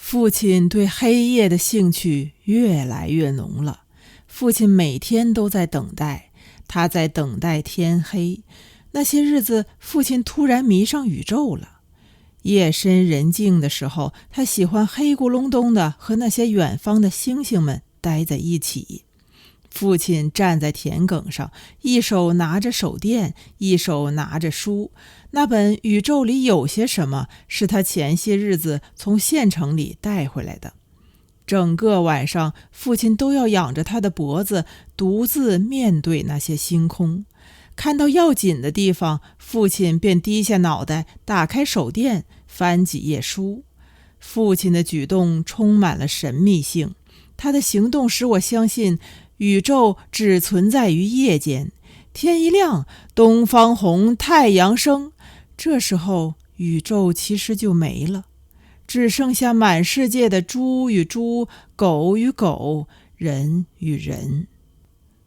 父亲对黑夜的兴趣越来越浓了。父亲每天都在等待，他在等待天黑。那些日子，父亲突然迷上宇宙了。夜深人静的时候，他喜欢黑咕隆咚的和那些远方的星星们待在一起。父亲站在田埂上，一手拿着手电，一手拿着书。那本《宇宙里有些什么》是他前些日子从县城里带回来的。整个晚上，父亲都要仰着他的脖子，独自面对那些星空。看到要紧的地方，父亲便低下脑袋，打开手电，翻几页书。父亲的举动充满了神秘性，他的行动使我相信宇宙只存在于夜间。天一亮，东方红，太阳升，这时候宇宙其实就没了，只剩下满世界的猪与猪，狗与狗，人与人。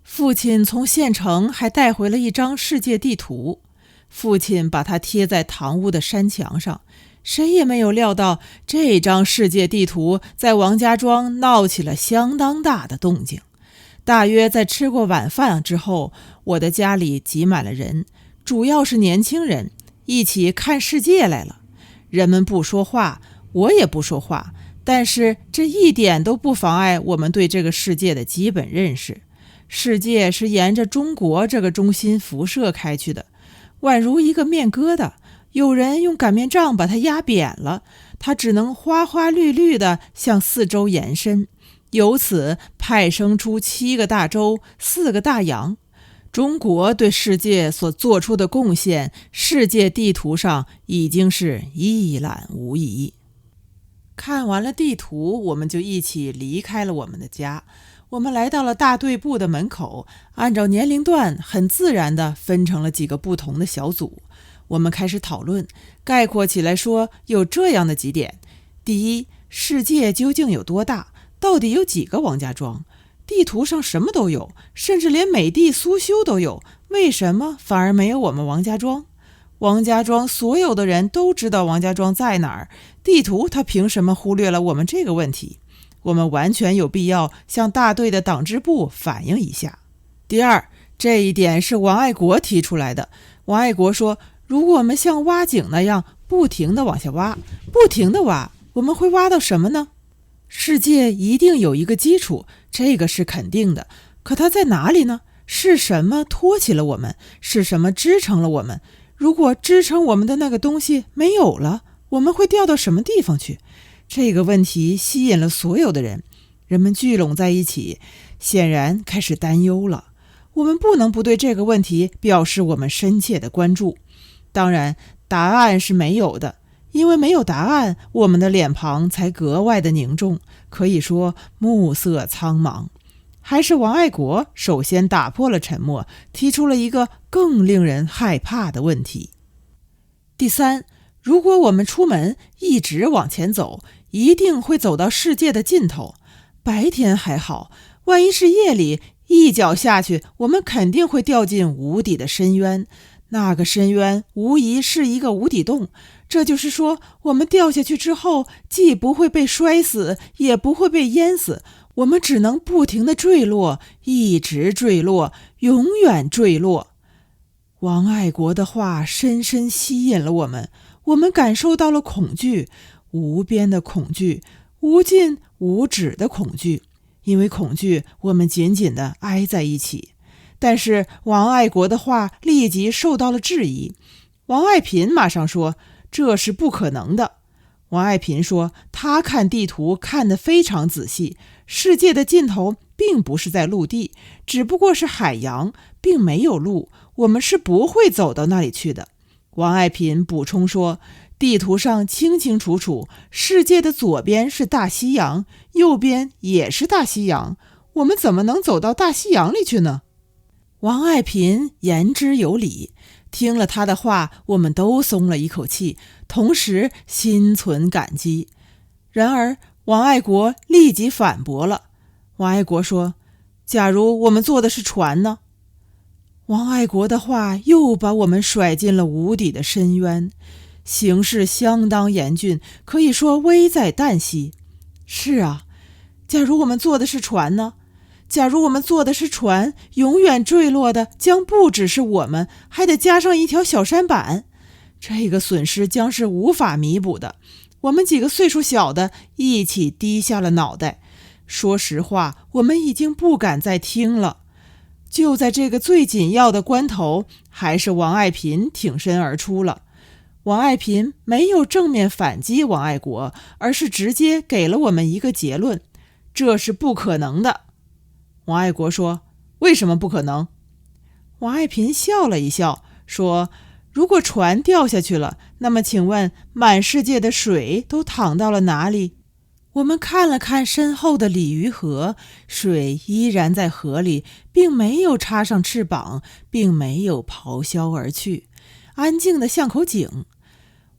父亲从县城还带回了一张世界地图，父亲把它贴在堂屋的山墙上。谁也没有料到，这张世界地图在王家庄闹起了相当大的动静。大约在吃过晚饭之后，我的家里挤满了人，主要是年轻人，一起看世界来了。人们不说话，我也不说话，但是这一点都不妨碍我们对这个世界的基本认识。世界是沿着中国这个中心辐射开去的，宛如一个面疙瘩，有人用擀面杖把它压扁了，它只能花花绿绿地向四周延伸，由此派生出7个大洲，4个大洋。中国对世界所做出的贡献，世界地图上已经是一览无遗。看完了地图，我们就一起离开了我们的家。我们来到了大队部的门口，按照年龄段很自然地分成了几个不同的小组。我们开始讨论，概括起来说有这样的几点：第一，世界究竟有多大？到底有几个王家庄？地图上什么都有，甚至连美的苏修都有，为什么反而没有我们王家庄？王家庄所有的人都知道王家庄在哪儿，地图它凭什么忽略了我们这个问题？我们完全有必要向大队的党支部反映一下。第二，这一点是王爱国提出来的。王爱国说，如果我们像挖井那样不停地往下挖，不停地挖，我们会挖到什么呢？世界一定有一个基础，这个是肯定的，可它在哪里呢？是什么托起了我们？是什么支撑了我们？如果支撑我们的那个东西没有了，我们会掉到什么地方去？这个问题吸引了所有的人，人们聚拢在一起，显然开始担忧了。我们不能不对这个问题表示我们深切的关注。当然，答案是没有的，因为没有答案，我们的脸庞才格外的凝重，可以说目色苍茫。还是王爱国首先打破了沉默，提出了一个更令人害怕的问题。第三，如果我们出门一直往前走，一定会走到世界的尽头。白天还好，万一是夜里，一脚下去，我们肯定会掉进无底的深渊。那个深渊无疑是一个无底洞，这就是说，我们掉下去之后，既不会被摔死，也不会被淹死，我们只能不停地坠落，一直坠落，永远坠落。王爱国的话深深吸引了我们，我们感受到了恐惧，无边的恐惧，无尽无止的恐惧。因为恐惧，我们紧紧地挨在一起。但是王爱国的话立即受到了质疑。王爱萍马上说，这是不可能的。王爱萍说，他看地图看得非常仔细，世界的尽头并不是在陆地，只不过是海洋，并没有路，我们是不会走到那里去的。王爱萍补充说，地图上清清楚楚，世界的左边是大西洋，右边也是大西洋，我们怎么能走到大西洋里去呢？王爱萍言之有理，听了他的话，我们都松了一口气，同时心存感激。然而王爱国立即反驳了。王爱国说，假如我们坐的是船呢？王爱国的话又把我们甩进了无底的深渊，形势相当严峻，可以说危在旦夕。是啊，假如我们坐的是船呢？假如我们坐的是船，永远坠落的将不只是我们，还得加上一条小舢板。这个损失将是无法弥补的。我们几个岁数小的一起低下了脑袋。说实话，我们已经不敢再听了。就在这个最紧要的关头，还是王爱萍挺身而出了。王爱萍没有正面反击王爱国，而是直接给了我们一个结论：这是不可能的。王爱国说：为什么不可能？王爱萍笑了一笑，说：如果船掉下去了，那么请问满世界的水都淌到了哪里？我们看了看身后的鲤鱼河，水依然在河里，并没有插上翅膀，并没有咆哮而去，安静的像口井。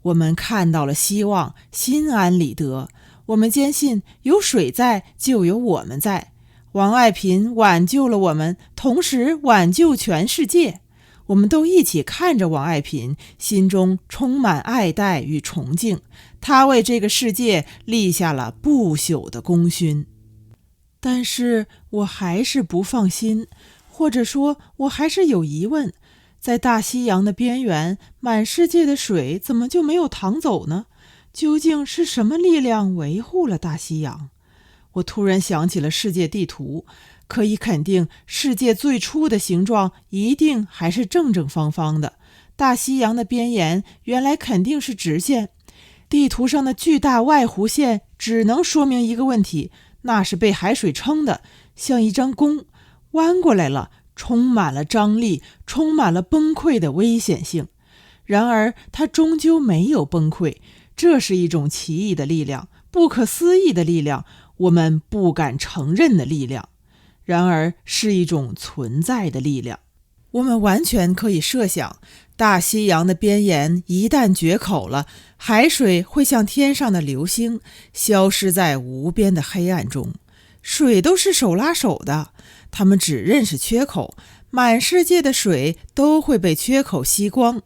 我们看到了希望，心安理得。我们坚信有水在，就有我们在。王爱萍挽救了我们，同时挽救全世界。我们都一起看着王爱萍，心中充满爱戴与崇敬。她为这个世界立下了不朽的功勋。但是我还是不放心，或者说我还是有疑问。在大西洋的边缘，满世界的水怎么就没有淌走呢？究竟是什么力量维护了大西洋？我突然想起了世界地图，可以肯定世界最初的形状一定还是正正方方的。大西洋的边沿原来肯定是直线。地图上的巨大外弧线只能说明一个问题，那是被海水撑的，像一张弓，弯过来了，充满了张力，充满了崩溃的危险性。然而它终究没有崩溃，这是一种奇异的力量，不可思议的力量，我们不敢承认的力量，然而是一种存在的力量。我们完全可以设想，大西洋的边沿一旦决口了，海水会像天上的流星，消失在无边的黑暗中。水都是手拉手的，它们只认识缺口，满世界的水都会被缺口吸光，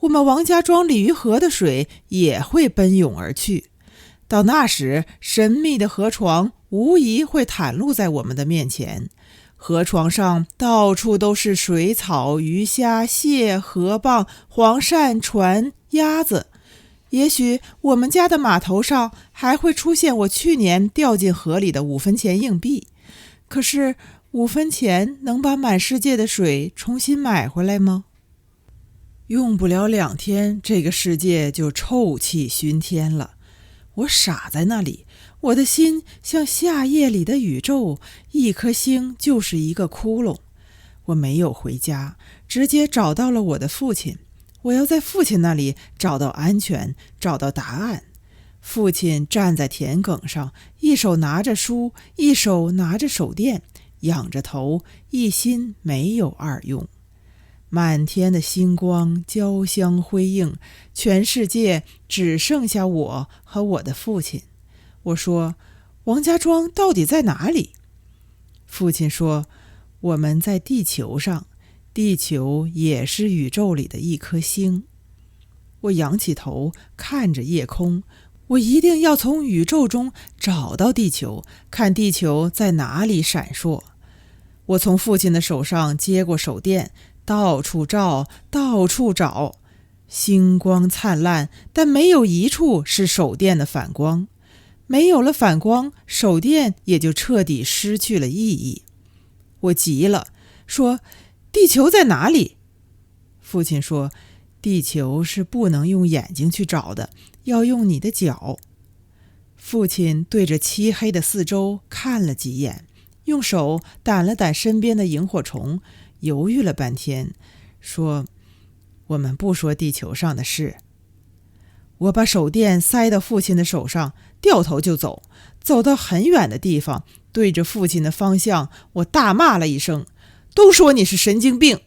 我们王家庄鲤鱼河的水也会奔涌而去。到那时，神秘的河床无疑会袒露在我们的面前。河床上到处都是水草、鱼虾、蟹、河蚌、黄鳝、船、鸭子。也许我们家的码头上还会出现我去年掉进河里的5分钱硬币。可是5分钱能把满世界的水重新买回来吗？用不了2天，这个世界就臭气熏天了。我傻在那里，我的心像夏夜里的宇宙，一颗星就是一个窟窿。我没有回家，直接找到了我的父亲。我要在父亲那里找到安全，找到答案。父亲站在田埂上，一手拿着书，一手拿着手电，仰着头，一心没有二用。满天的星光交相辉映，全世界只剩下我和我的父亲。我说：王家庄到底在哪里？父亲说：我们在地球上，地球也是宇宙里的一颗星。我仰起头看着夜空，我一定要从宇宙中找到地球，看地球在哪里闪烁。我从父亲的手上接过手电，到处照，到处找，星光灿烂，但没有一处是手电的反光。没有了反光，手电也就彻底失去了意义。我急了，说：地球在哪里？父亲说：地球是不能用眼睛去找的，要用你的脚。父亲对着漆黑的四周看了几眼，用手掸了掸身边的萤火虫，犹豫了半天，说：我们不说地球上的事。我把手电塞到父亲的手上，掉头就走，走到很远的地方，对着父亲的方向，我大骂了一声：都说你是神经病！